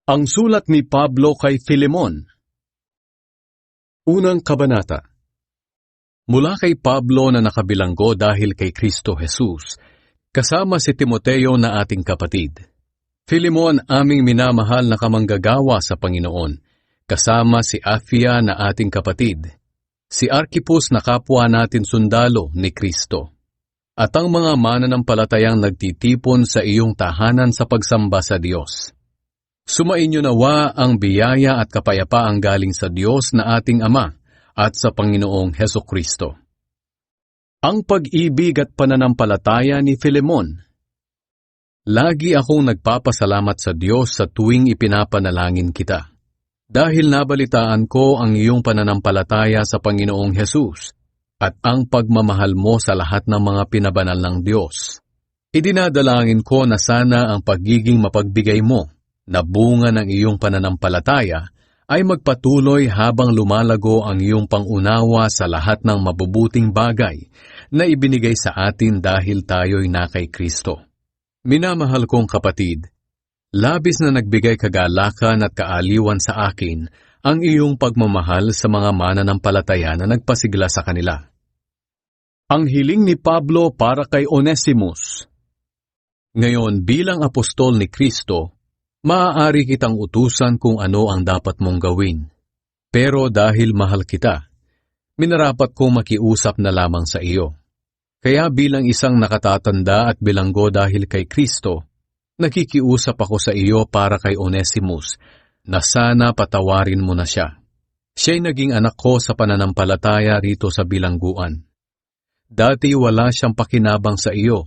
Ang sulat ni Pablo kay Filemon. Unang kabanata. Mula kay Pablo na nakabilanggo dahil kay Kristo Jesus, kasama si Timoteo na ating kapatid. Filemon, aming minamahal na kamanggagawa sa Panginoon, kasama si Apphia na ating kapatid, si Archippus na kapwa natin sundalo ni Kristo, at ang mga mananampalatayang nagtitipon sa iyong tahanan sa pagsamba sa Diyos. Sumainyo nawa ang biyaya at kapayapaang galing sa Diyos na ating Ama at sa Panginoong Hesukristo. Ang pag-ibig at pananampalataya ni Filemon. Lagi akong nagpapasalamat sa Diyos sa tuwing ipinapanalangin kita, dahil nabalitaan ko ang iyong pananampalataya sa Panginoong Hesus at ang pagmamahal mo sa lahat ng mga pinabanal ng Diyos. Idinadalangin ko na sana ang pagiging mapagbigay mo na bunga ng iyong pananampalataya ay magpatuloy habang lumalago ang iyong pangunawa sa lahat ng mabubuting bagay na ibinigay sa atin dahil tayo'y na kay Kristo. Minamahal kong kapatid, labis na nagbigay kagalakan at kaaliwan sa akin ang iyong pagmamahal sa mga mananampalataya na nagpasigla sa kanila. Ang hiling ni Pablo para kay Onesimus. Ngayon bilang apostol ni Kristo, maaari kitang utusan kung ano ang dapat mong gawin. Pero dahil mahal kita, minarapat kong makiusap na lamang sa iyo. Kaya bilang isang nakatatanda at bilanggo dahil kay Kristo, nakikiusap ako sa iyo para kay Onesimus na sana patawarin mo na siya. Siya'y naging anak ko sa pananampalataya rito sa bilangguan. Dati wala siyang pakinabang sa iyo,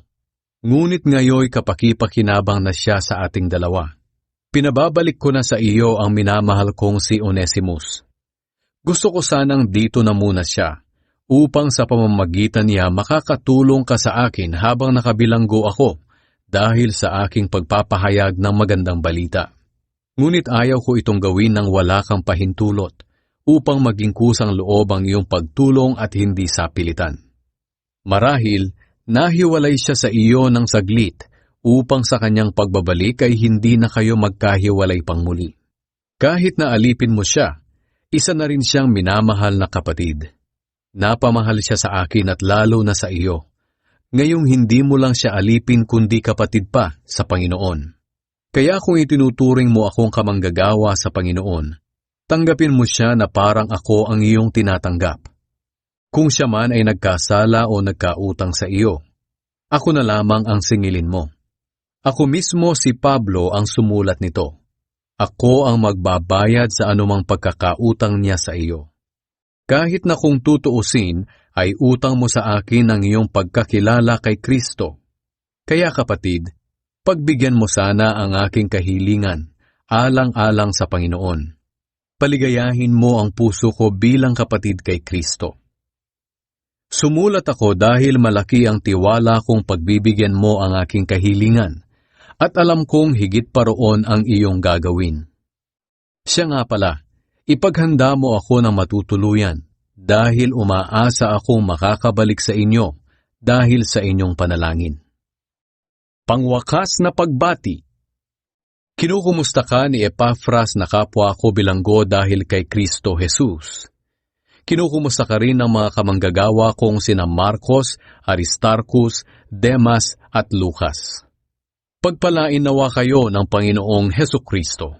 ngunit ngayoy kapaki-pakinabang na siya sa ating dalawa. Pinababalik ko na sa iyo ang minamahal kong si Onesimus. Gusto ko sanang dito na muna siya, upang sa pamamagitan niya makakatulong ka sa akin habang nakabilanggo ako dahil sa aking pagpapahayag ng magandang balita. Ngunit ayaw ko itong gawin ng wala kang pahintulot, upang maging kusang loob ang iyong pagtulong at hindi sapilitan. Marahil, nahiwalay siya sa iyo ng saglit, upang sa kanyang pagbabalik ay hindi na kayo magkahiwalay pang muli. Kahit na alipin mo siya, isa na rin siyang minamahal na kapatid. Napamahal siya sa akin at lalo na sa iyo. Ngayong hindi mo lang siya alipin kundi kapatid pa sa Panginoon. Kaya kung itinuturing mo akong kamanggagawa sa Panginoon, tanggapin mo siya na parang ako ang iyong tinatanggap. Kung siya man ay nagkasala o nagkautang sa iyo, ako na lamang ang singilin mo. Ako mismo si Pablo ang sumulat nito. Ako ang magbabayad sa anumang pagkakautang niya sa iyo. Kahit na kung tutuusin, ay utang mo sa akin ang iyong pagkakilala kay Kristo. Kaya kapatid, pagbigyan mo sana ang aking kahilingan, alang-alang sa Panginoon. Paligayahin mo ang puso ko bilang kapatid kay Kristo. Sumulat ako dahil malaki ang tiwala kong pagbibigyan mo ang aking kahilingan, at alam kong higit pa roon ang iyong gagawin. Siya nga pala, ipaghanda mo ako ng matutuluyan, dahil umaasa akong makakabalik sa inyo dahil sa inyong panalangin. Pangwakas na pagbati. Kinukumusta ka ni Epaphras na kapwa ko bilanggo dahil kay Kristo Jesus. Kinukumusta ka rin ng mga kamanggagawa kong sina Marcos, Aristarchus, Demas at Lucas. Pagpalain nawa kayo ng Panginoong Hesukristo.